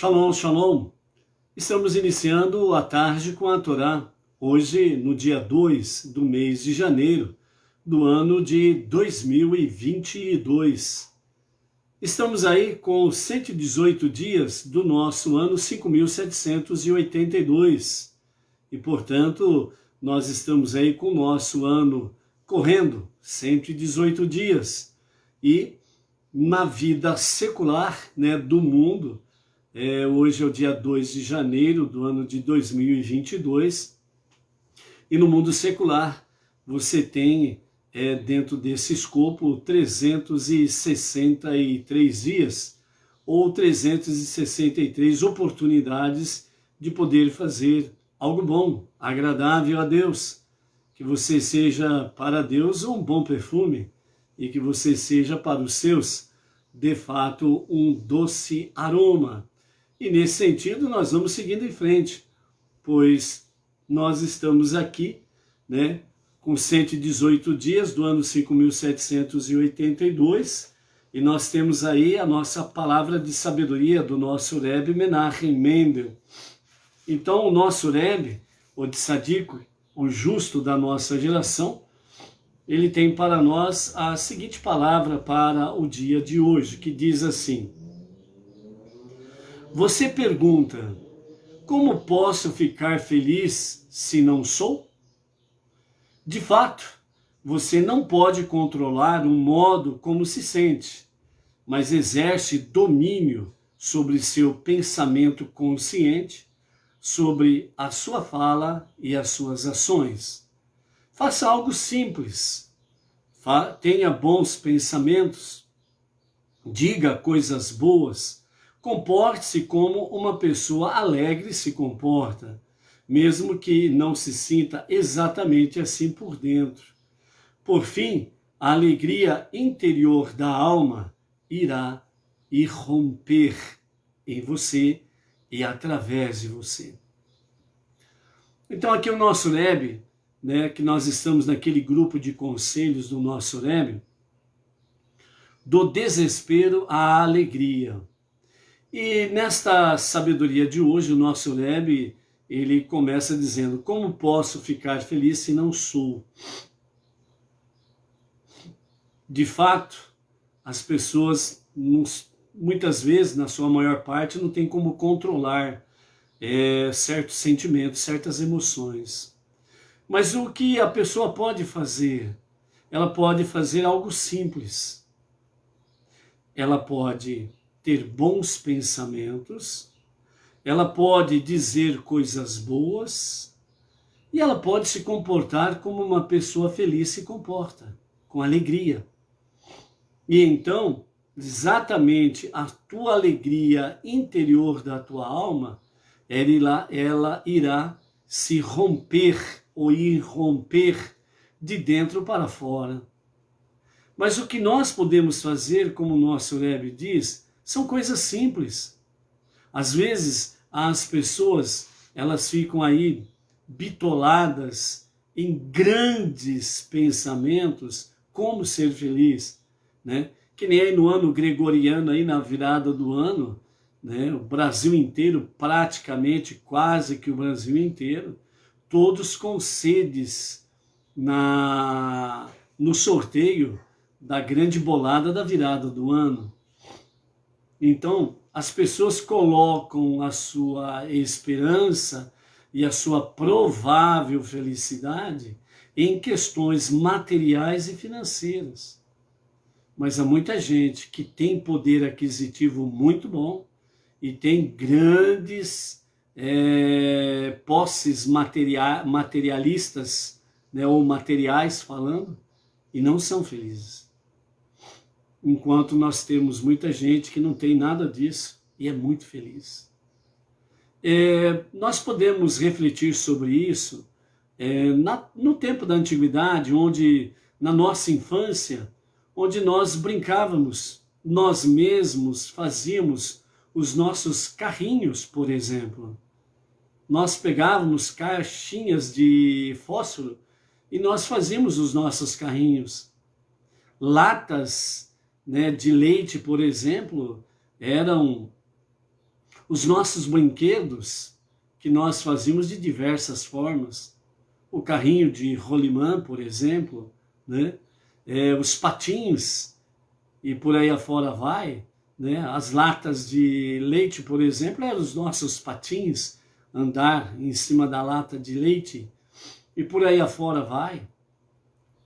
Shalom, shalom. Estamos iniciando a tarde com a Torá, hoje no dia 2 do mês de janeiro do ano de 2022. Estamos aí com 118 dias do nosso ano 5.782 e, portanto, nós estamos aí com o nosso ano correndo 118 dias e na vida secular, do mundo, hoje é o dia 2 de janeiro do ano de 2022 e no mundo secular você tem dentro desse escopo 363 dias ou 363 oportunidades de poder fazer algo bom, agradável a Deus, que você seja para Deus um bom perfume e que você seja para os seus, de fato, um doce aroma. E nesse sentido nós vamos seguindo em frente, pois nós estamos aqui, com 118 dias do ano 5.782, e nós temos aí a nossa palavra de sabedoria do nosso Rebbe Menachem Mendel. Então o nosso Rebbe, o Tzadik, o justo da nossa geração, ele tem para nós a seguinte palavra para o dia de hoje, que diz assim: você pergunta, como posso ficar feliz se não sou? De fato, você não pode controlar o modo como se sente, mas exerce domínio sobre seu pensamento consciente, sobre a sua fala e as suas ações. Faça algo simples, tenha bons pensamentos, diga coisas boas, comporte-se como uma pessoa alegre se comporta, mesmo que não se sinta exatamente assim por dentro. Por fim, a alegria interior da alma irá irromper em você e através de você. Então aqui o nosso Rebbe, que nós estamos naquele grupo de conselhos do nosso Rebbe, do desespero à alegria. E nesta sabedoria de hoje, o nosso Rebbe, ele começa dizendo, como posso ficar feliz se não sou? De fato, as pessoas, muitas vezes, na sua maior parte, não tem como controlar certos sentimentos, certas emoções. Mas o que a pessoa pode fazer? Ela pode fazer algo simples. Ela pode ter bons pensamentos, ela pode dizer coisas boas e ela pode se comportar como uma pessoa feliz se comporta, com alegria. E então, exatamente a tua alegria interior da tua alma, ela irá se romper ou irromper de dentro para fora. Mas o que nós podemos fazer, como o nosso Rebbe diz, são coisas simples. Às vezes, as pessoas, elas ficam aí bitoladas em grandes pensamentos, como ser feliz, Que nem aí no ano gregoriano, aí na virada do ano, o Brasil inteiro, praticamente quase que o Brasil inteiro, todos com sedes no sorteio da grande bolada da virada do ano. Então, as pessoas colocam a sua esperança e a sua provável felicidade em questões materiais e financeiras. Mas há muita gente que tem poder aquisitivo muito bom e tem grandes posses materialistas, ou materiais falando, e não são felizes. Enquanto nós temos muita gente que não tem nada disso e é muito feliz. Nós podemos refletir sobre isso no tempo da antiguidade, onde na nossa infância, onde nós brincávamos, nós mesmos fazíamos os nossos carrinhos, por exemplo. Nós pegávamos caixinhas de fósforo e nós fazíamos os nossos carrinhos. Latas de leite, por exemplo, eram Os nossos brinquedos, que nós fazíamos de diversas formas. O carrinho de rolimã, por exemplo, né? Os patins, e por aí afora vai, né? As latas de leite, por exemplo, eram os nossos patins, andar em cima da lata de leite, e por aí afora vai.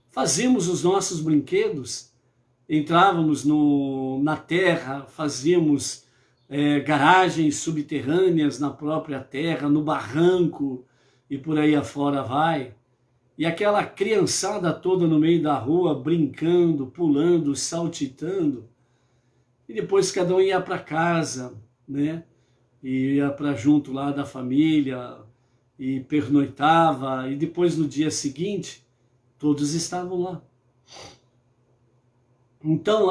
Fazíamos os nossos brinquedos, entrávamos na terra, fazíamos garagens subterrâneas na própria terra, no barranco, e por aí afora vai. E aquela criançada toda no meio da rua, brincando, pulando, saltitando. E depois cada um ia para casa, né? E ia para junto lá da família, e pernoitava, e depois no dia seguinte, todos estavam lá. Então,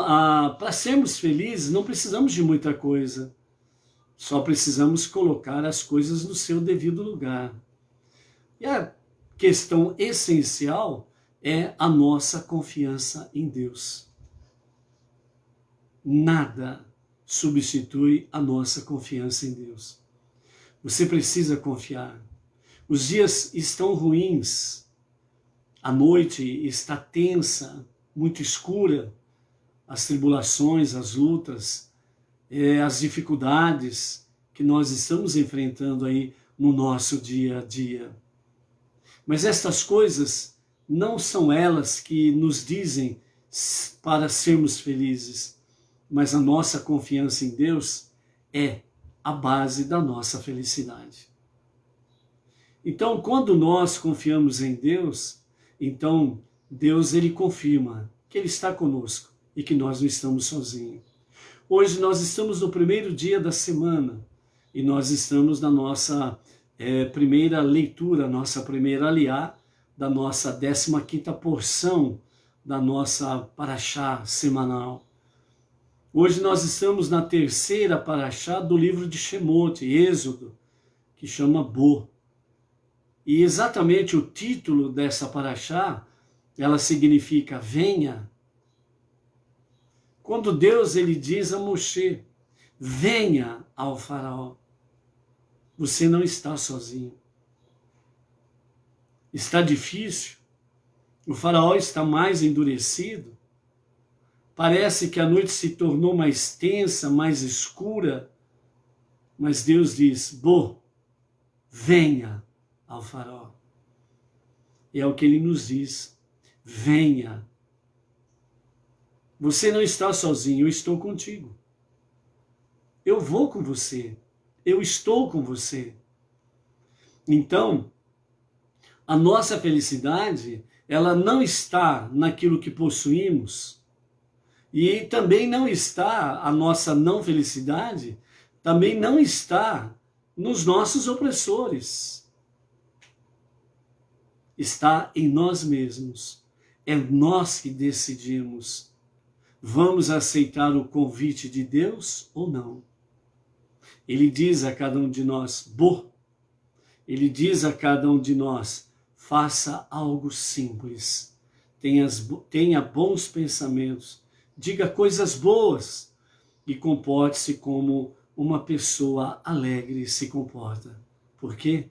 para sermos felizes, não precisamos de muita coisa. Só precisamos colocar as coisas no seu devido lugar. E a questão essencial é a nossa confiança em Deus. Nada substitui a nossa confiança em Deus. Você precisa confiar. Os dias estão ruins, a noite está tensa, muito escura, as tribulações, as lutas, as dificuldades que nós estamos enfrentando aí no nosso dia a dia. Mas estas coisas não são elas que nos dizem para sermos felizes, mas a nossa confiança em Deus é a base da nossa felicidade. Então, quando nós confiamos em Deus, então Deus ele confirma que Ele está conosco e que nós não estamos sozinhos. Hoje nós estamos no primeiro dia da semana e nós estamos na nossa primeira leitura, nossa primeira aliá, da nossa 15ª porção da nossa paraxá semanal. Hoje nós estamos na terceira paraxá do livro de Shemot, Êxodo, que chama Bo. E exatamente o título dessa paraxá, ela significa venha. Quando Deus ele diz a Moshe, venha ao faraó, você não está sozinho. Está difícil, o faraó está mais endurecido, parece que a noite se tornou mais tensa, mais escura, mas Deus diz, Bo, venha ao faraó. E é o que ele nos diz, venha. Você não está sozinho, eu estou contigo. Eu vou com você, eu estou com você. Então, a nossa felicidade, ela não está naquilo que possuímos, e também não está, a nossa não felicidade, também não está nos nossos opressores. Está em nós mesmos. É nós que decidimos. Vamos aceitar o convite de Deus ou não? Ele diz a cada um de nós, Bo. Ele diz a cada um de nós, faça algo simples. Tenha bons pensamentos. Diga coisas boas. E comporte-se como uma pessoa alegre se comporta. Por quê?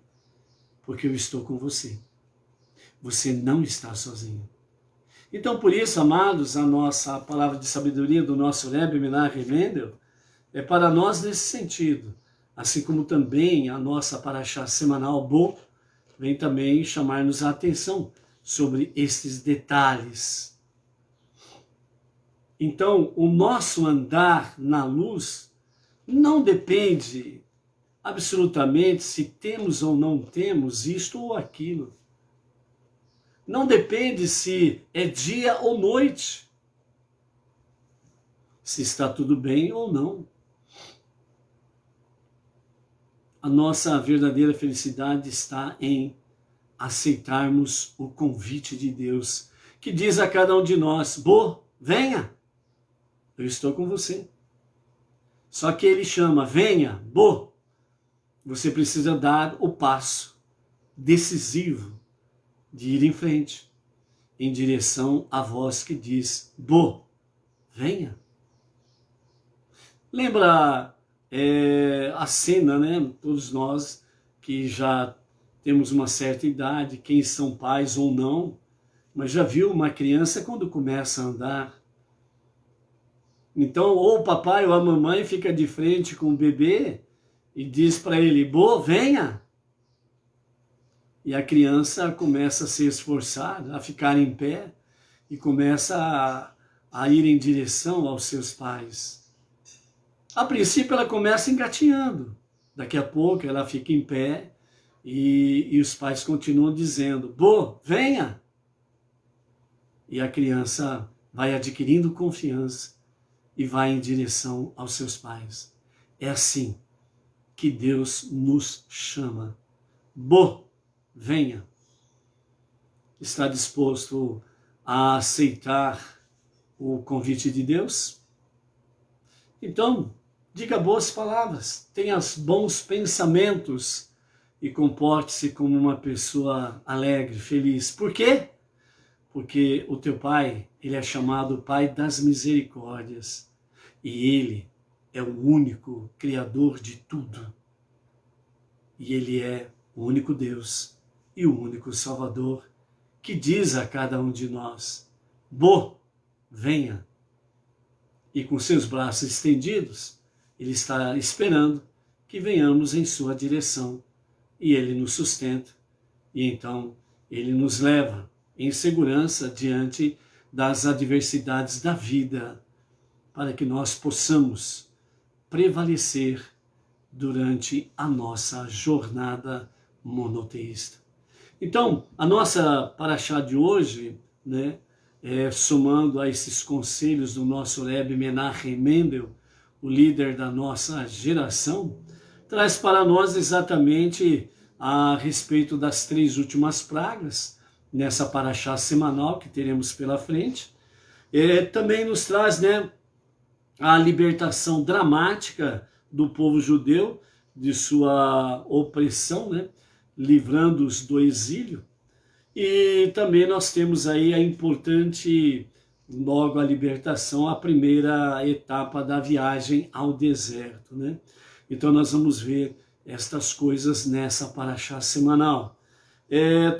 Porque eu estou com você. Você não está sozinho. Então, por isso, amados, a nossa palavra de sabedoria do nosso Rebbe Menachem Mendel é para nós nesse sentido. Assim como também a nossa paraxá semanal Bo vem também chamar-nos a atenção sobre estes detalhes. Então, o nosso andar na luz não depende absolutamente se temos ou não temos isto ou aquilo. Não depende se é dia ou noite, se está tudo bem ou não. A nossa verdadeira felicidade está em aceitarmos o convite de Deus, que diz a cada um de nós, Bo, venha, eu estou com você. Só que ele chama, venha, Bo, você precisa dar o passo decisivo de ir em frente, em direção à voz que diz, Bo, venha. Lembra a cena, né? Todos nós que já temos uma certa idade, quem são pais ou não, mas já viu uma criança quando começa a andar. Então, ou o papai ou a mamãe fica de frente com o bebê e diz para ele, Bo, venha! E a criança começa a se esforçar, a ficar em pé e começa a ir em direção aos seus pais. A princípio ela começa engatinhando, daqui a pouco ela fica em pé e os pais continuam dizendo, Bo, venha! E a criança vai adquirindo confiança e vai em direção aos seus pais. É assim que Deus nos chama. Bo, venha. Está disposto a aceitar o convite de Deus? Então, diga boas palavras, tenha bons pensamentos e comporte-se como uma pessoa alegre, feliz. Por quê? Porque o teu Pai, ele é chamado Pai das Misericórdias e ele é o único Criador de tudo. E ele é o único Deus e o único Salvador que diz a cada um de nós, Bo, venha. E com seus braços estendidos, ele está esperando que venhamos em sua direção e ele nos sustenta e então ele nos leva em segurança diante das adversidades da vida, para que nós possamos prevalecer durante a nossa jornada monoteísta. Então, a nossa paraxá de hoje, né, somando a esses conselhos do nosso Rebbe Menachem Mendel, o líder da nossa geração, traz para nós exatamente a respeito das 3 últimas pragas, nessa paraxá semanal que teremos pela frente. Também nos traz, né, a libertação dramática do povo judeu de sua opressão, né, livrando-os do exílio. E também nós temos aí a importante, logo a libertação, a primeira etapa da viagem ao deserto, né? Então nós vamos ver estas coisas nessa paraxá semanal.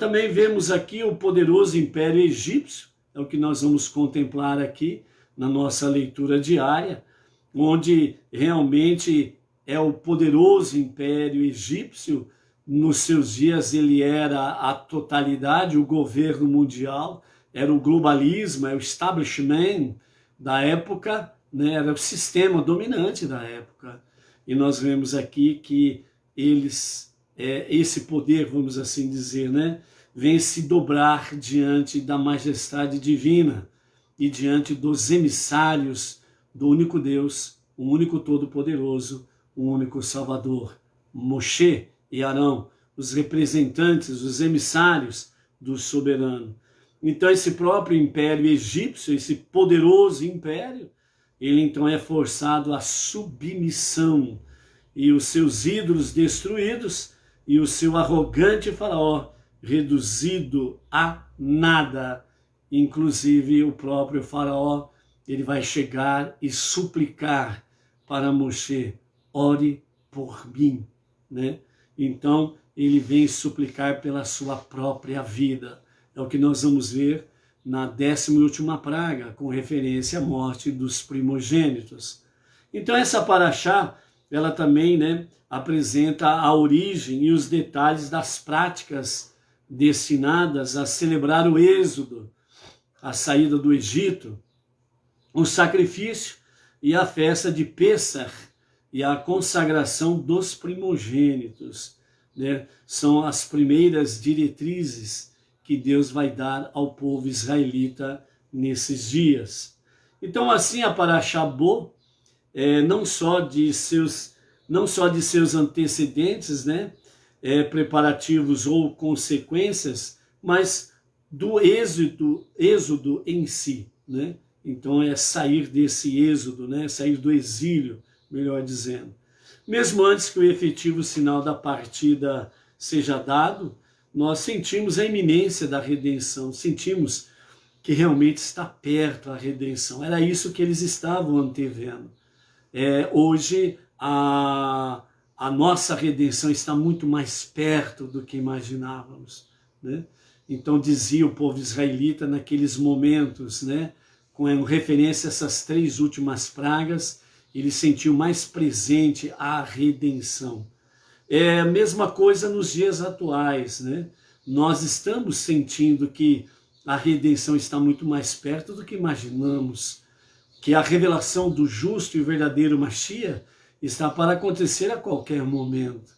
Também vemos aqui o poderoso Império Egípcio, é o que nós vamos contemplar aqui na nossa leitura diária, onde realmente é o poderoso Império Egípcio. Nos seus dias ele era a totalidade, o governo mundial, era o globalismo, é o establishment da época, né? Era o sistema dominante da época. E nós vemos aqui que eles, esse poder, vamos assim dizer, né, vem se dobrar diante da majestade divina e diante dos emissários do único Deus, o único Todo-Poderoso, o único Salvador, Moshe e Arão, os representantes, os emissários do soberano. Então esse próprio império egípcio, esse poderoso império, ele então é forçado à submissão, e os seus ídolos destruídos, e o seu arrogante faraó reduzido a nada. Inclusive o próprio faraó, ele vai chegar e suplicar para Moshe, ore por mim, né? Então ele vem suplicar pela sua própria vida. É o que nós vamos ver na 10ª praga, com referência à morte dos primogênitos. Então essa paraxá, ela também, né, apresenta a origem e os detalhes das práticas destinadas a celebrar o êxodo, a saída do Egito, o sacrifício e a festa de Pêssar e a consagração dos primogênitos, né? São as primeiras diretrizes que Deus vai dar ao povo israelita nesses dias. Então assim a paraxá Bo, não só de seus antecedentes, né, preparativos ou consequências, mas do êxodo em si, né? Então é sair desse êxodo, né, sair do exílio, melhor dizendo. Mesmo antes que o efetivo sinal da partida seja dado, nós sentimos a iminência da redenção, sentimos que realmente está perto a redenção. Era isso que eles estavam antevendo. Hoje a nossa redenção está muito mais perto do que imaginávamos, né? Então dizia o povo israelita naqueles momentos, né, com referência a essas 3 últimas pragas, ele sentiu mais presente a redenção. É a mesma coisa nos dias atuais, né? Nós estamos sentindo que a redenção está muito mais perto do que imaginamos, que a revelação do justo e verdadeiro Mashiach está para acontecer a qualquer momento.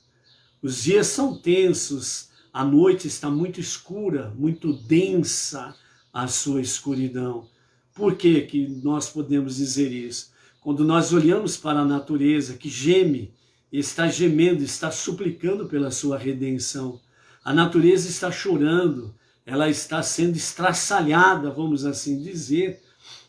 Os dias são tensos, a noite está muito escura, muito densa a sua escuridão. Por que que nós podemos dizer isso? Quando nós olhamos para a natureza que geme, está gemendo, está suplicando pela sua redenção. A natureza está chorando, ela está sendo estraçalhada, vamos assim dizer,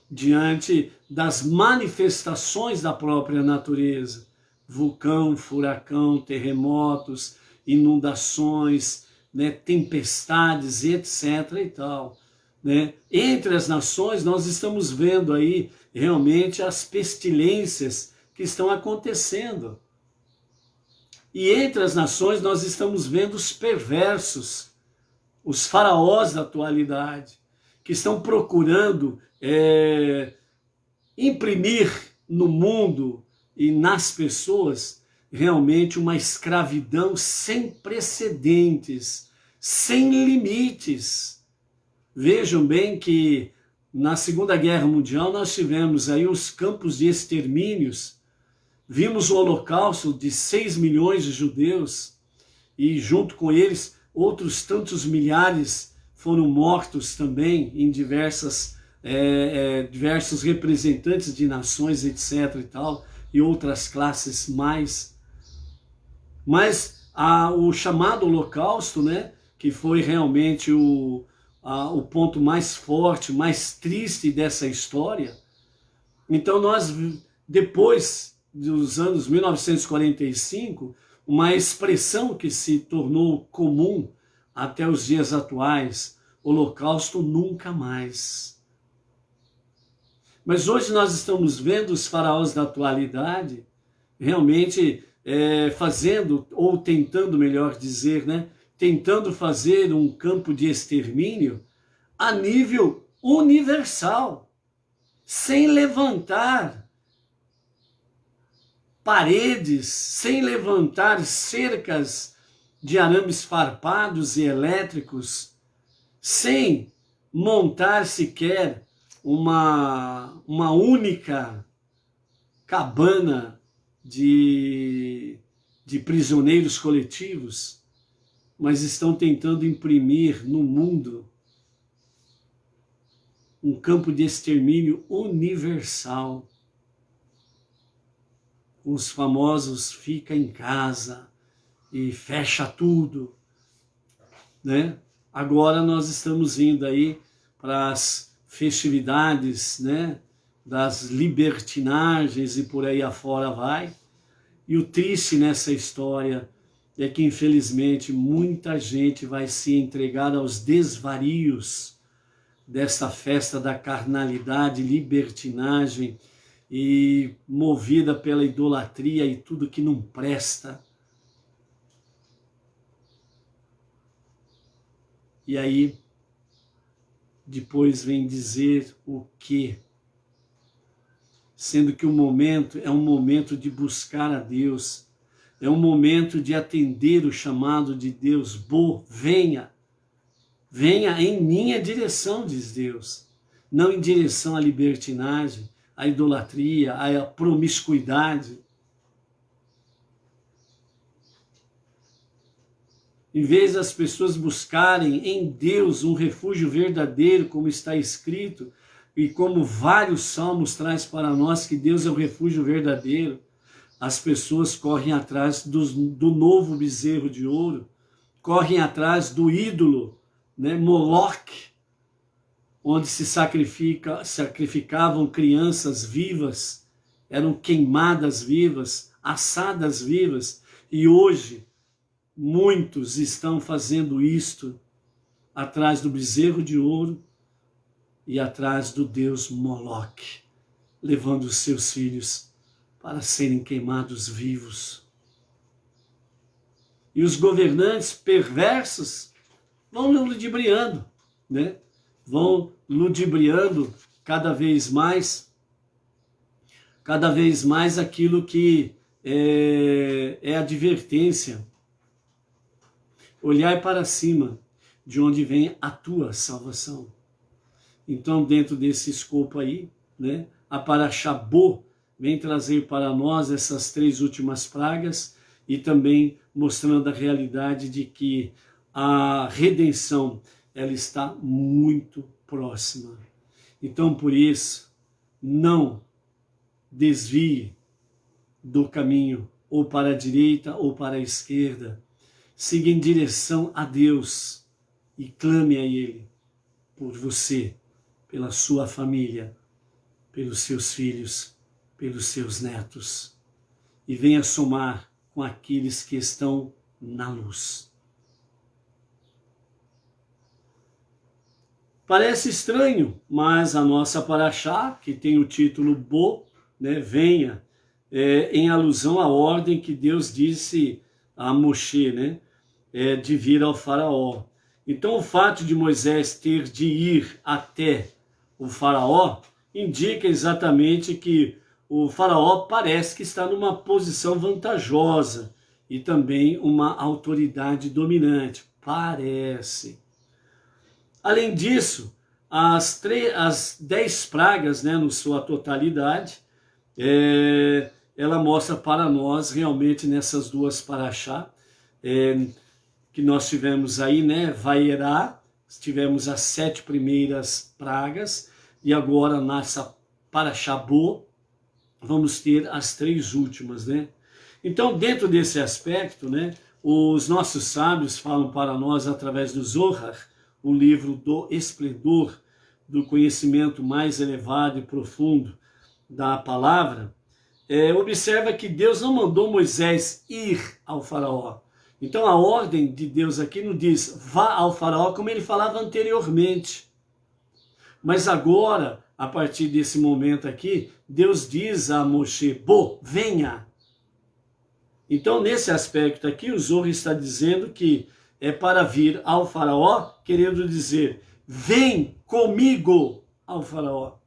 diante das manifestações da própria natureza. Vulcão, furacão, terremotos, inundações, né, tempestades, etc. e tal. Né? Entre as nações, nós estamos vendo aí realmente as pestilências que estão acontecendo. E entre as nações, nós estamos vendo os perversos, os faraós da atualidade, que estão procurando imprimir no mundo e nas pessoas realmente uma escravidão sem precedentes, sem limites. Vejam bem que na Segunda Guerra Mundial nós tivemos aí os campos de extermínios, vimos o holocausto de 6 milhões de judeus e junto com eles outros tantos milhares foram mortos também em diversos representantes de nações, etc. e tal, e outras classes mais. Mas o chamado holocausto, né, que foi realmente o ponto mais forte, mais triste dessa história. Então nós, depois dos anos 1945, uma expressão que se tornou comum até os dias atuais, holocausto nunca mais. Mas hoje nós estamos vendo os faraós da atualidade realmente fazendo, ou tentando, melhor dizer, né, tentando fazer um campo de extermínio a nível universal, sem levantar paredes, sem levantar cercas de arames farpados e elétricos, sem montar sequer uma única cabana de prisioneiros coletivos, mas estão tentando imprimir no mundo um campo de extermínio universal. Os famosos fica em casa e fecha tudo, né? Agora nós estamos indo aí para as festividades, né, das libertinagens e por aí afora vai. E o triste nessa história é que infelizmente muita gente vai se entregar aos desvarios dessa festa da carnalidade, libertinagem, e movida pela idolatria e tudo que não presta. E aí, depois vem dizer o quê? Sendo que o momento é um momento de buscar a Deus, é um momento de atender o chamado de Deus. Venha, venha em minha direção, diz Deus, não em direção à libertinagem, à idolatria, à promiscuidade. Em vez das pessoas buscarem em Deus um refúgio verdadeiro, como está escrito, e como vários salmos traz para nós que Deus é o refúgio verdadeiro, as pessoas correm atrás do novo bezerro de ouro, correm atrás do ídolo, né, Moloque, onde se sacrificavam crianças vivas, eram queimadas vivas, assadas vivas, e hoje muitos estão fazendo isto atrás do bezerro de ouro e atrás do deus Moloque, levando os seus filhos para serem queimados vivos. E os governantes perversos vão ludibriando, né? Vão ludibriando cada vez mais aquilo que é advertência. Olhai para cima, de onde vem a tua salvação. Então, dentro desse escopo aí, né, a Parashá Bo vem trazer para nós essas 3 últimas pragas e também mostrando a realidade de que a redenção ela está muito próxima. Então, por isso, não desvie do caminho, ou para a direita ou para a esquerda. Siga em direção a Deus e clame a Ele por você, pela sua família, pelos seus filhos, pelos seus netos. E venha somar com aqueles que estão na luz. Parece estranho, mas a nossa Parashá, que tem o título Bo, né, venha, em alusão à ordem que Deus disse a Moshe, né, de vir ao faraó. Então o fato de Moisés ter de ir até o faraó indica exatamente que o faraó parece que está numa posição vantajosa e também uma autoridade dominante. Parece. Além disso, as 10 pragas, né, na sua totalidade, ela mostra para nós realmente nessas 2 parashá, que nós tivemos aí, né, Vaierá, tivemos as 7 primeiras pragas, e agora nessa Parashá Bo, vamos ter as 3 últimas, né? Então, dentro desse aspecto, né, os nossos sábios falam para nós através do Zohar, o livro do esplendor, do conhecimento mais elevado e profundo da palavra, observa que Deus não mandou Moisés ir ao faraó. Então a ordem de Deus aqui não diz vá ao faraó como ele falava anteriormente. Mas agora, a partir desse momento aqui, Deus diz a Moshe, Bo, venha. Então nesse aspecto aqui, o Zohar está dizendo que é para vir ao faraó, querendo dizer, vem comigo ao faraó.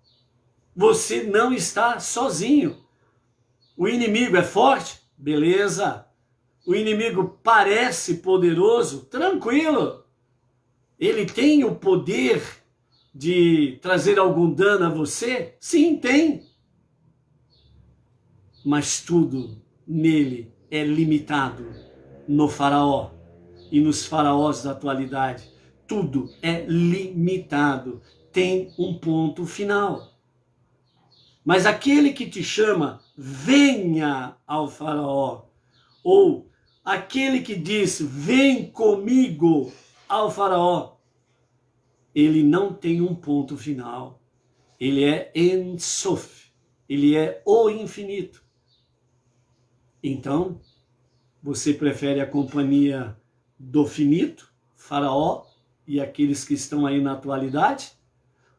Você não está sozinho. O inimigo é forte? Beleza. O inimigo parece poderoso? Tranquilo. Ele tem o poder de trazer algum dano a você? Sim, tem. Mas tudo nele é limitado no faraó e nos faraós da atualidade. Tudo é limitado. Tem um ponto final. Mas aquele que te chama, venha ao faraó, ou aquele que diz, vem comigo ao faraó, ele não tem um ponto final. Ele é En Sof, ele é o infinito. Então, você prefere a companhia do finito, faraó, e aqueles que estão aí na atualidade,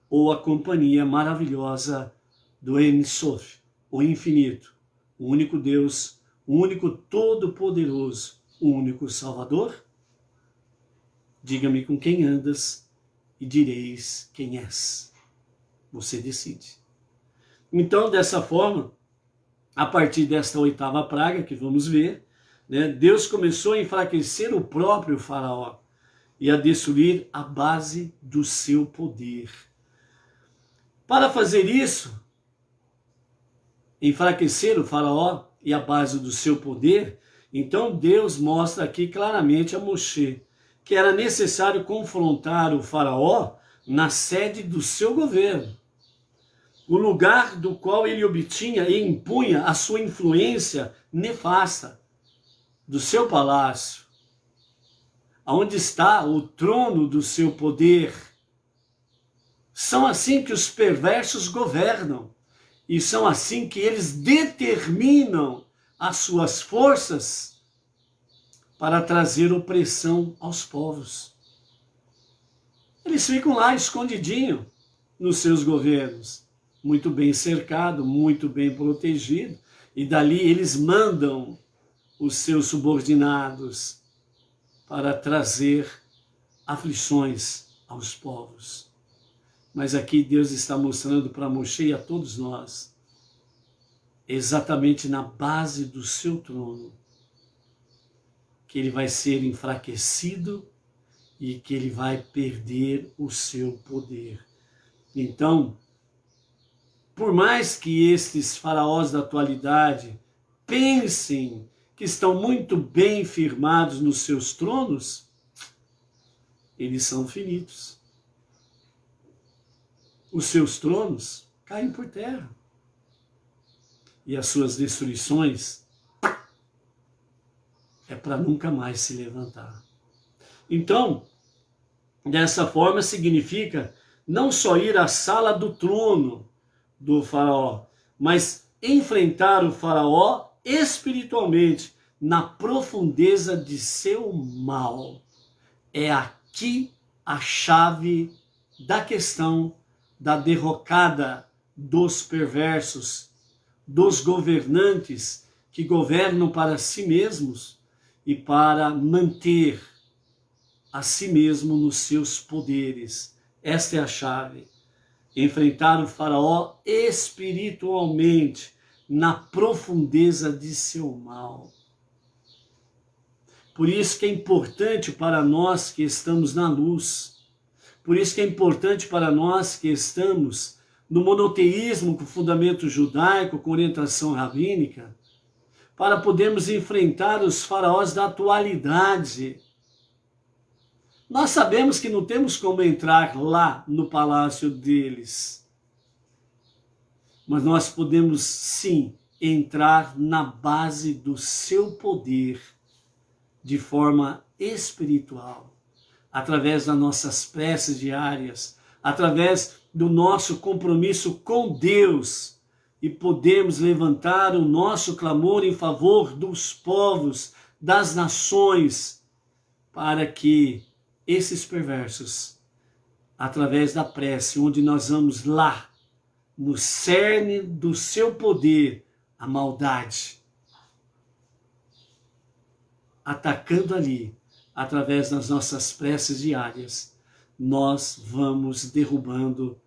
ou a companhia maravilhosa do En Sof, o infinito, o único Deus, o único todo-poderoso, o único Salvador? Diga-me com quem andas e direis quem és. Você decide. Então, dessa forma, a partir desta 8ª praga que vamos ver, né, Deus começou a enfraquecer o próprio faraó e a destruir a base do seu poder. Para fazer isso, enfraquecer o faraó e a base do seu poder, então Deus mostra aqui claramente a Moshe que era necessário confrontar o faraó na sede do seu governo, o lugar do qual ele obtinha e impunha a sua influência nefasta, do seu palácio, aonde está o trono do seu poder. São assim que os perversos governam, e são assim que eles determinam as suas forças para trazer opressão aos povos. Eles ficam lá escondidinho nos seus governos, muito bem cercado, muito bem protegido, E dali eles mandam os seus subordinados para trazer aflições aos povos. Mas aqui Deus está mostrando para Moshe e a todos nós, exatamente na base do seu trono, que ele vai ser enfraquecido e que ele vai perder o seu poder. Então, por mais que estes faraós da atualidade pensem que estão muito bem firmados nos seus tronos, eles são finitos. Os seus tronos caem por terra. E as suas destruições é para nunca mais se levantar. Então, dessa forma significa não só ir à sala do trono do faraó, mas enfrentar o faraó espiritualmente na profundeza de seu mal. É aqui a chave da questão da derrocada dos perversos, dos governantes que governam para si mesmos e para manter a si mesmo nos seus poderes. Esta é a chave. Enfrentar o faraó espiritualmente, na profundeza de seu mal. Por isso que é importante para nós que estamos na luz, por isso que é importante para nós que estamos no monoteísmo com fundamento judaico, com orientação rabínica, para podermos enfrentar os faraós da atualidade. Nós sabemos que não temos como entrar lá no palácio deles, mas nós podemos sim entrar na base do seu poder de forma espiritual, através das nossas preces diárias, através do nosso compromisso com Deus, e podemos levantar o nosso clamor em favor dos povos, das nações, para que esses perversos, através da prece, onde nós vamos lá, no cerne do seu poder, a maldade, atacando ali, através das nossas preces diárias, nós vamos derrubando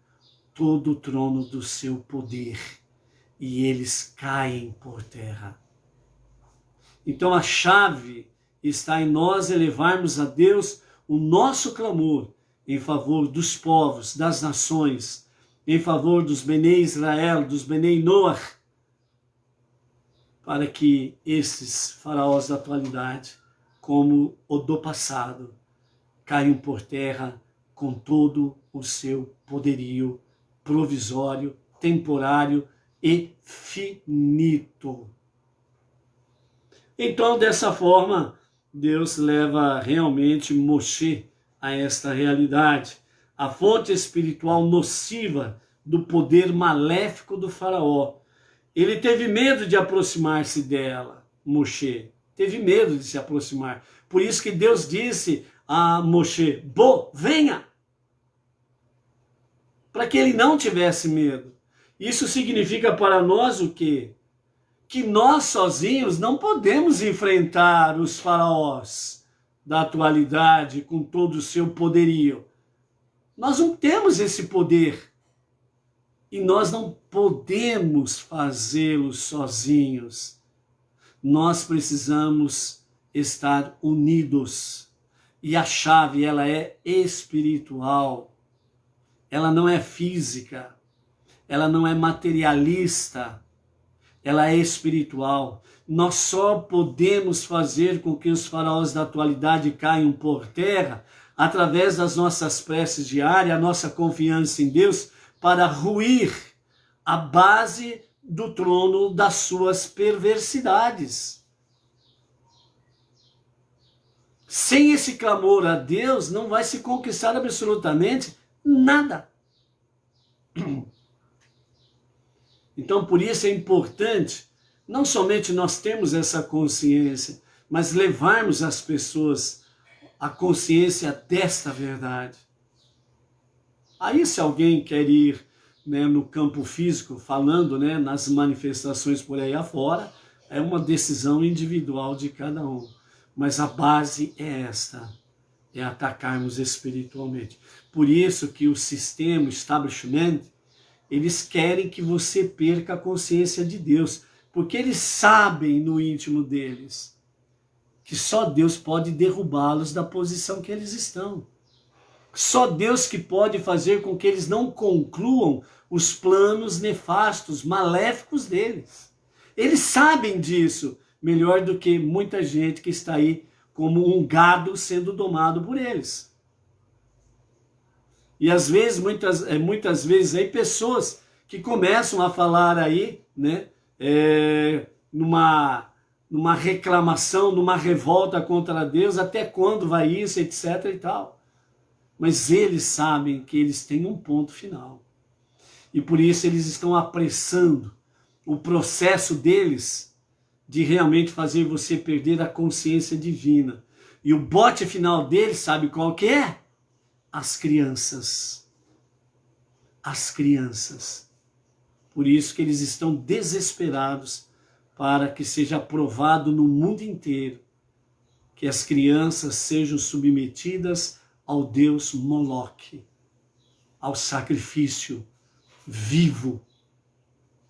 todo o trono do seu poder e eles caem por terra. Então a chave está em nós elevarmos a Deus o nosso clamor em favor dos povos, das nações, em favor dos Benei Israel, dos Benei Noach, para que esses faraós da atualidade, como o do passado, caiam por terra com todo o seu poderio provisório, temporário e finito. Então, dessa forma, Deus leva realmente Moshe a esta realidade. A fonte espiritual nociva do poder maléfico do faraó. Ele teve medo de aproximar-se dela, Moshe. Teve medo de se aproximar. Por isso que Deus disse a Moshe, venha! Para que ele não tivesse medo. Isso significa para nós o quê? Que nós sozinhos não podemos enfrentar os faraós da atualidade com todo o seu poderio. Nós não temos esse poder. E nós não podemos fazê-lo sozinhos. Nós precisamos estar unidos. E a chave, ela é espiritual. Ela não é física. Ela não é materialista. Ela é espiritual. Nós só podemos fazer com que os faraós da atualidade caiam por terra através das nossas preces diárias, a nossa confiança em Deus, para ruir a base do trono das suas perversidades. Sem esse clamor a Deus, não vai se conquistar absolutamente nada. Então, por isso é importante, não somente nós termos essa consciência, mas levarmos as pessoas à consciência desta verdade. Aí, se alguém quer ir né, no campo físico, falando, né, nas manifestações por aí afora, é uma decisão individual de cada um. Mas a base é esta, é atacarmos espiritualmente. Por isso que o sistema, o establishment, eles querem que você perca a consciência de Deus, porque eles sabem no íntimo deles que só Deus pode derrubá-los da posição que eles estão. Só Deus que pode fazer com que eles não concluam os planos nefastos, maléficos deles. Eles sabem disso melhor do que muita gente que está aí como um gado sendo domado por eles. E às vezes, muitas vezes aí pessoas que começam a falar aí, né, numa reclamação, numa revolta contra Deus, até quando vai isso, etc e tal. Mas eles sabem que eles têm um ponto final. E por isso eles estão apressando o processo deles de realmente fazer você perder a consciência divina. E o bote final deles, sabe qual que é? As crianças. As crianças. Por isso que eles estão desesperados para que seja aprovado no mundo inteiro que as crianças sejam submetidas ao Deus Moloque, ao sacrifício vivo,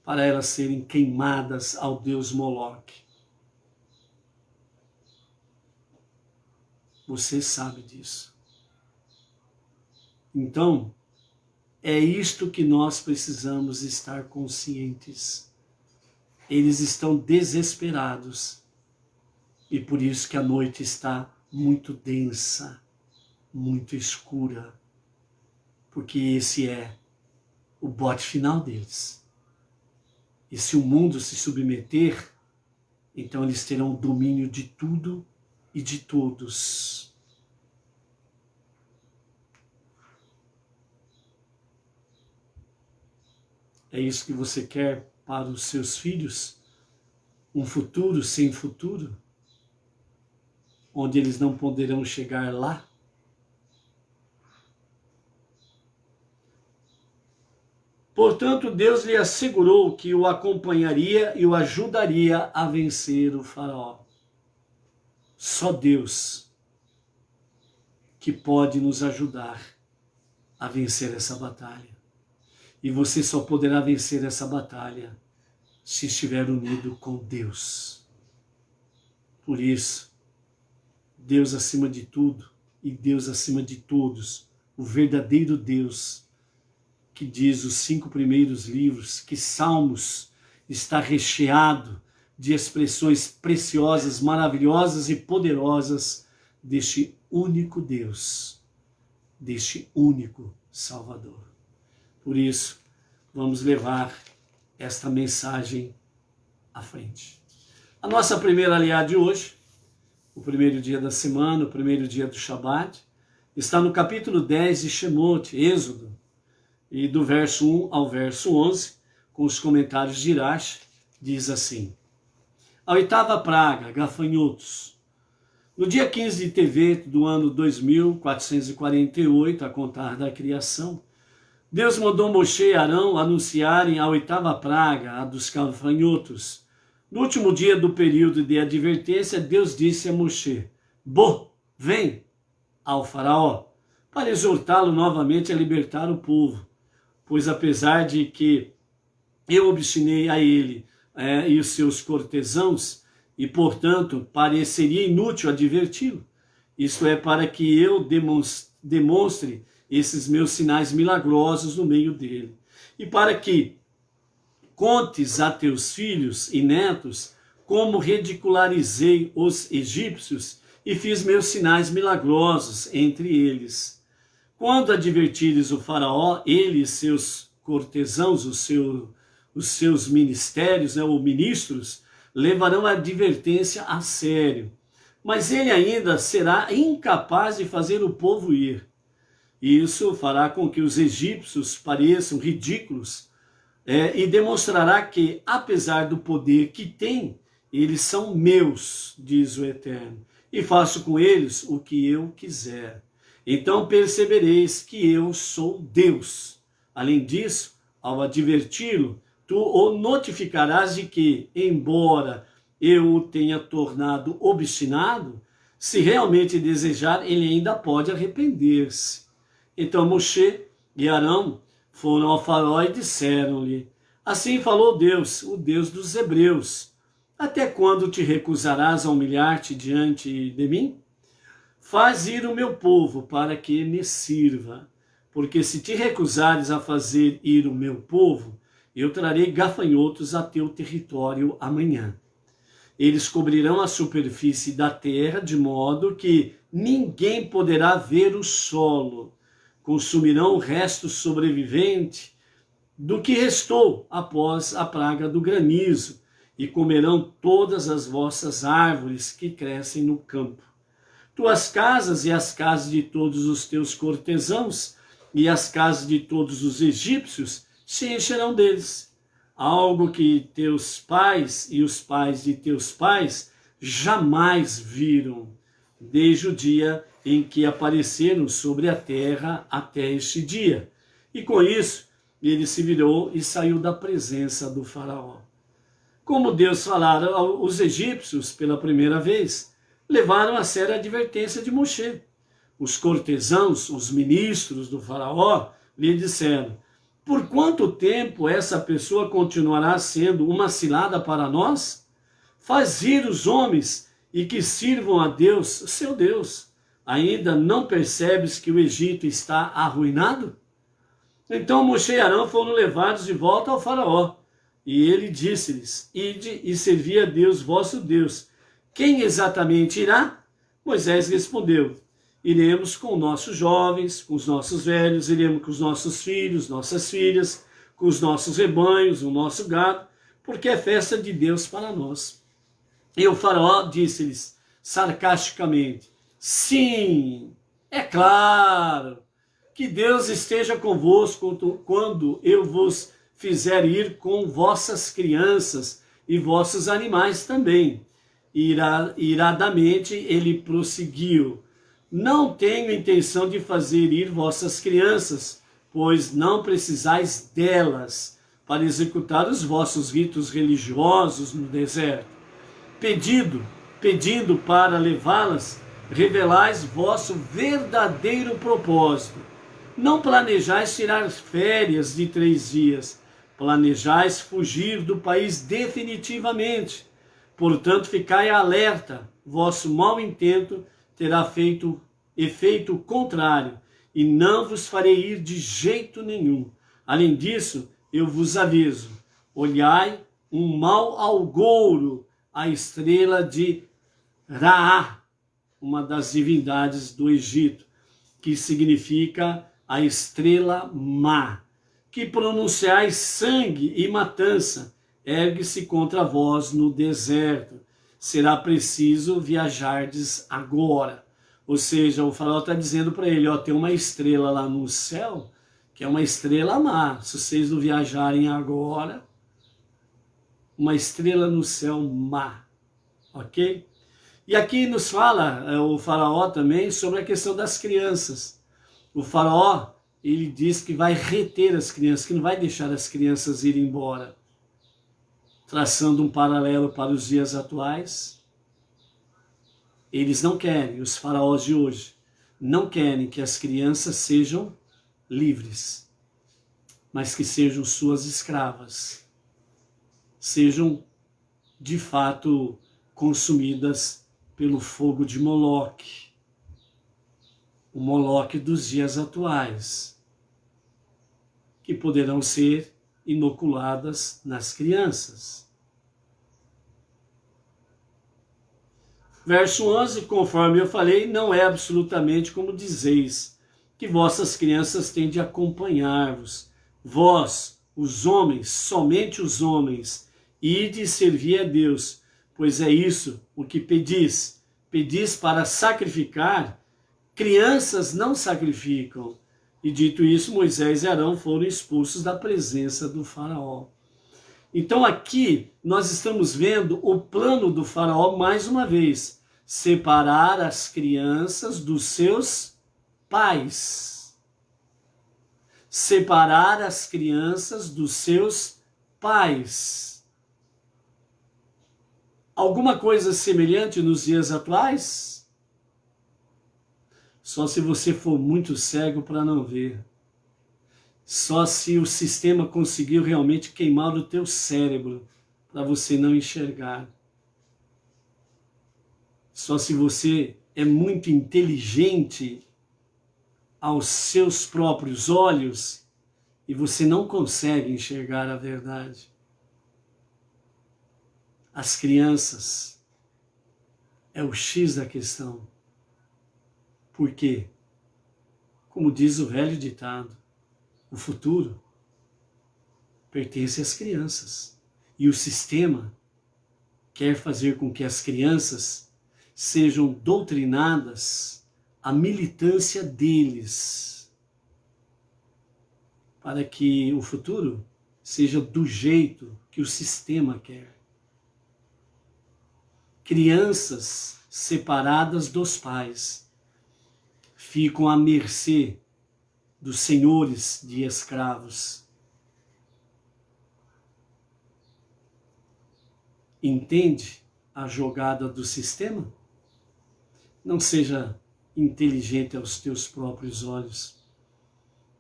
para elas serem queimadas ao Deus Moloque. Você sabe disso. Então, é isto que nós precisamos estar conscientes. Eles estão desesperados e por isso que a noite está muito densa, muito escura, porque esse é o bote final deles. E se o mundo se submeter, então eles terão o domínio de tudo e de todos. É isso que você quer para os seus filhos? Um futuro sem futuro? Onde eles não poderão chegar lá? Portanto, Deus lhe assegurou que o acompanharia e o ajudaria a vencer o faraó. Só Deus que pode nos ajudar a vencer essa batalha. E você só poderá vencer essa batalha se estiver unido com Deus. Por isso, Deus acima de tudo e Deus acima de todos, o verdadeiro Deus, que diz os 5 primeiros livros, que Salmos está recheado de expressões preciosas, maravilhosas e poderosas deste único Deus, deste único Salvador. Por isso, vamos levar esta mensagem à frente. A nossa primeira aliada de hoje, o primeiro dia da semana, o primeiro dia do Shabat, está no capítulo 10 de Shemot, Êxodo, e do verso 1 ao verso 11, com os comentários de Irash, diz assim: a 8ª praga, gafanhotos. No dia 15 de Tevet do ano 2448, a contar da criação, Deus mandou Moshe e Arão anunciarem a 8ª praga, a dos gafanhotos. No último dia do período de advertência, Deus disse a Moshe: vem ao faraó, para exortá-lo novamente a libertar o povo. Pois apesar de que eu obstinei a ele e os seus cortesãos, e portanto pareceria inútil adverti-lo, isto é, para que eu demonstre esses meus sinais milagrosos no meio dele, e para que contes a teus filhos e netos como ridicularizei os egípcios e fiz meus sinais milagrosos entre eles. Quando advertires o faraó, ele e seus cortesãos, os seus ministérios, ou ministros, levarão a advertência a sério. Mas ele ainda será incapaz de fazer o povo ir. Isso fará com que os egípcios pareçam ridículos e demonstrará que, apesar do poder que têm, eles são meus, diz o Eterno, e faço com eles o que eu quiser. Então percebereis que eu sou Deus. Além disso, ao adverti-lo, tu o notificarás de que, embora eu o tenha tornado obstinado, se realmente desejar, ele ainda pode arrepender-se. Então Moshe e Arão foram ao faraó e disseram-lhe: assim falou Deus, o Deus dos hebreus: até quando te recusarás a humilhar-te diante de mim? Faz ir o meu povo para que me sirva, porque se te recusares a fazer ir o meu povo, eu trarei gafanhotos a teu território amanhã. Eles cobrirão a superfície da terra de modo que ninguém poderá ver o solo. Consumirão o resto sobrevivente do que restou após a praga do granizo, e comerão todas as vossas árvores que crescem no campo. Tuas casas e as casas de todos os teus cortesãos e as casas de todos os egípcios se encherão deles. Algo que teus pais e os pais de teus pais jamais viram, desde o dia em que apareceram sobre a terra até este dia. E com isso, ele se virou e saiu da presença do faraó. Como Deus falara aos egípcios pela primeira vez, levaram a sério a advertência de Moshe. Os cortesãos, os ministros do faraó, lhe disseram: por quanto tempo essa pessoa continuará sendo uma cilada para nós? Faz ir os homens e que sirvam a Deus, seu Deus. Ainda não percebes que o Egito está arruinado? Então Moshe e Arão foram levados de volta ao faraó. E ele disse-lhes: ide e servi a Deus vosso Deus. Quem exatamente irá? Moisés respondeu: iremos com nossos jovens, com os nossos velhos, iremos com os nossos filhos, nossas filhas, com os nossos rebanhos, o nosso gado, porque é festa de Deus para nós. E o faraó disse-lhes sarcasticamente: sim, é claro, que Deus esteja convosco quando eu vos fizer ir com vossas crianças e vossos animais também. Iradamente ele prosseguiu: não tenho intenção de fazer ir vossas crianças, pois não precisais delas para executar os vossos ritos religiosos no deserto. Pedindo para levá-las, revelais vosso verdadeiro propósito. Não planejais tirar férias de 3 dias, planejais fugir do país definitivamente. Portanto, ficai alerta, vosso mau intento terá feito efeito contrário, e não vos farei ir de jeito nenhum. Além disso, eu vos aviso: olhai um mau agouro a estrela de Ra, uma das divindades do Egito, que significa a estrela má, que pronunciais sangue e matança, ergue-se contra vós no deserto. Será preciso viajardes agora. Ou seja, o faraó está dizendo para ele: ó, tem uma estrela lá no céu, que é uma estrela má. Se vocês não viajarem agora, uma estrela no céu má. Ok? E aqui nos fala o faraó também sobre a questão das crianças. O faraó, ele diz que vai reter as crianças, que não vai deixar as crianças irem embora. Traçando um paralelo para os dias atuais, eles não querem, os faraós de hoje, não querem que as crianças sejam livres, mas que sejam suas escravas, sejam de fato consumidas pelo fogo de Moloque, o Moloque dos dias atuais, que poderão ser inoculadas nas crianças. Verso 11, conforme eu falei, não é absolutamente como dizeis, que vossas crianças têm de acompanhar-vos. Vós, os homens, somente os homens, ide servir a Deus, pois é isso o que pedis. Pedis para sacrificar, crianças não sacrificam. E dito isso, Moisés e Arão foram expulsos da presença do faraó. Então aqui nós estamos vendo o plano do faraó mais uma vez: separar as crianças dos seus pais. separar as crianças dos seus pais. Alguma coisa semelhante nos dias atuais? Só se você for muito cego para não ver. Só se o sistema conseguiu realmente queimar o teu cérebro para você não enxergar. Só se você é muito inteligente aos seus próprios olhos e você não consegue enxergar a verdade. As crianças é o X da questão. Por quê? Como diz o velho ditado, o futuro pertence às crianças. E o sistema quer fazer com que as crianças sejam doutrinadas à militância deles, para que o futuro seja do jeito que o sistema quer. Crianças separadas dos pais ficam à mercê dos senhores de escravos. Entende a jogada do sistema? Não seja inteligente aos teus próprios olhos.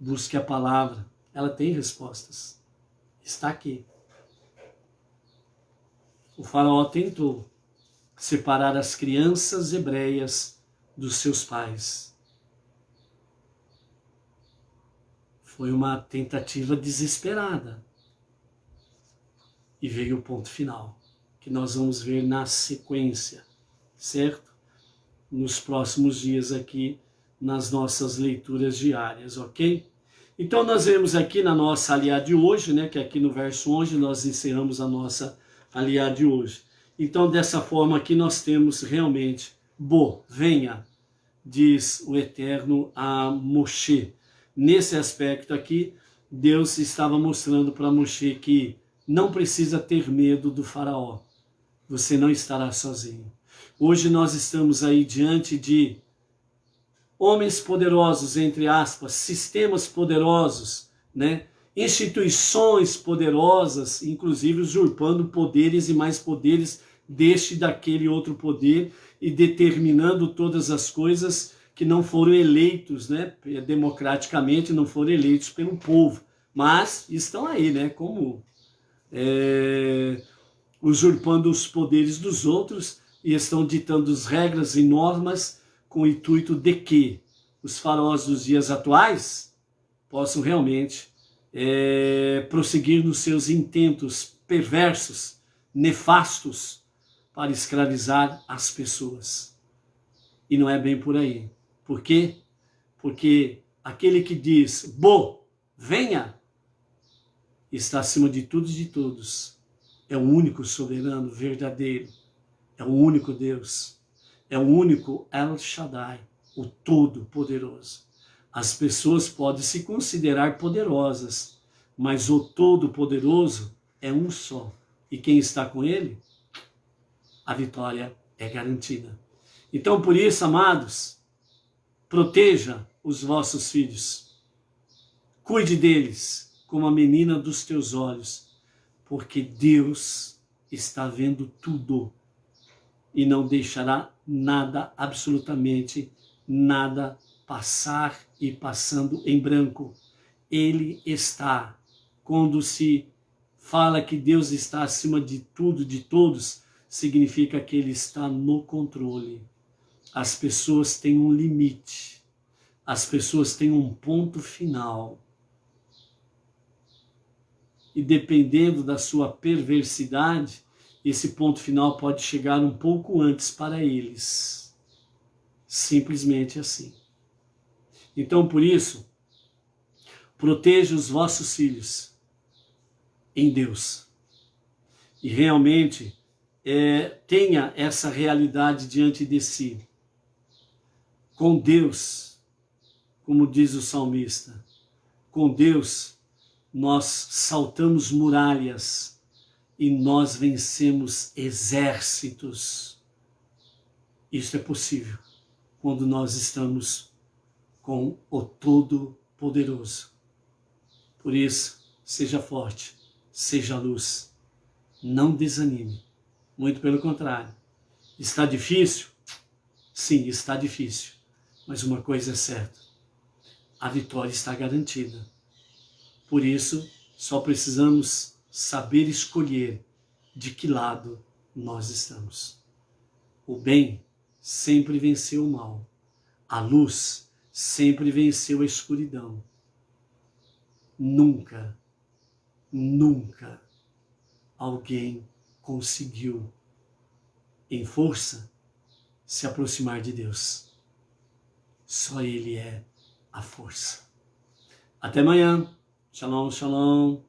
Busque a palavra, ela tem respostas. Está aqui. O faraó tentou separar as crianças hebreias dos seus pais. Foi uma tentativa desesperada. E veio o ponto final, que nós vamos ver na sequência, certo? Nos próximos dias aqui, nas nossas leituras diárias, ok? Então nós vemos aqui na nossa aliá de hoje, né, que aqui no verso 11 nós encerramos a nossa aliá de hoje. Então dessa forma aqui nós temos realmente, venha, diz o Eterno a Moshe. Nesse aspecto aqui, Deus estava mostrando para Moshe que não precisa ter medo do faraó. Você não estará sozinho. Hoje nós estamos aí diante de homens poderosos, entre aspas, sistemas poderosos, né? Instituições poderosas, inclusive usurpando poderes e mais poderes deste e daquele outro poder e determinando todas as coisas que não foram eleitos, né? Democraticamente, não foram eleitos pelo povo, mas estão aí, né? Como usurpando os poderes dos outros e estão ditando as regras e normas com o intuito de que os faraós dos dias atuais possam realmente prosseguir nos seus intentos perversos, nefastos, para escravizar as pessoas. E não é bem por aí. Por quê? Porque aquele que diz, venha, está acima de tudo e de todos. É o único soberano, verdadeiro. É o único Deus. É o único El Shaddai, o Todo-Poderoso. As pessoas podem se considerar poderosas, mas o Todo-Poderoso é um só. E quem está com ele, a vitória é garantida. Então, por isso, amados, proteja os vossos filhos. Cuide deles como a menina dos teus olhos, porque Deus está vendo tudo e não deixará nada, absolutamente nada, passar e passando em branco. Ele está. Quando se fala que Deus está acima de tudo, de todos, significa que Ele está no controle. As pessoas têm um limite. As pessoas têm um ponto final. E dependendo da sua perversidade, esse ponto final pode chegar um pouco antes para eles. Simplesmente assim. Então, por isso, proteja os vossos filhos em Deus. E realmente tenha essa realidade diante de si. Com Deus, como diz o salmista, com Deus nós saltamos muralhas e nós vencemos exércitos. Isso é possível quando nós estamos com o Todo-Poderoso. Por isso, seja forte, seja luz, não desanime. Muito pelo contrário. Está difícil? Sim, está difícil. Mas uma coisa é certa, a vitória está garantida. Por isso, só precisamos saber escolher de que lado nós estamos. O bem sempre venceu o mal. A luz sempre venceu a escuridão. Nunca, nunca alguém conseguiu, em força, se aproximar de Deus. Só Ele é a força. Até amanhã. Shalom, shalom.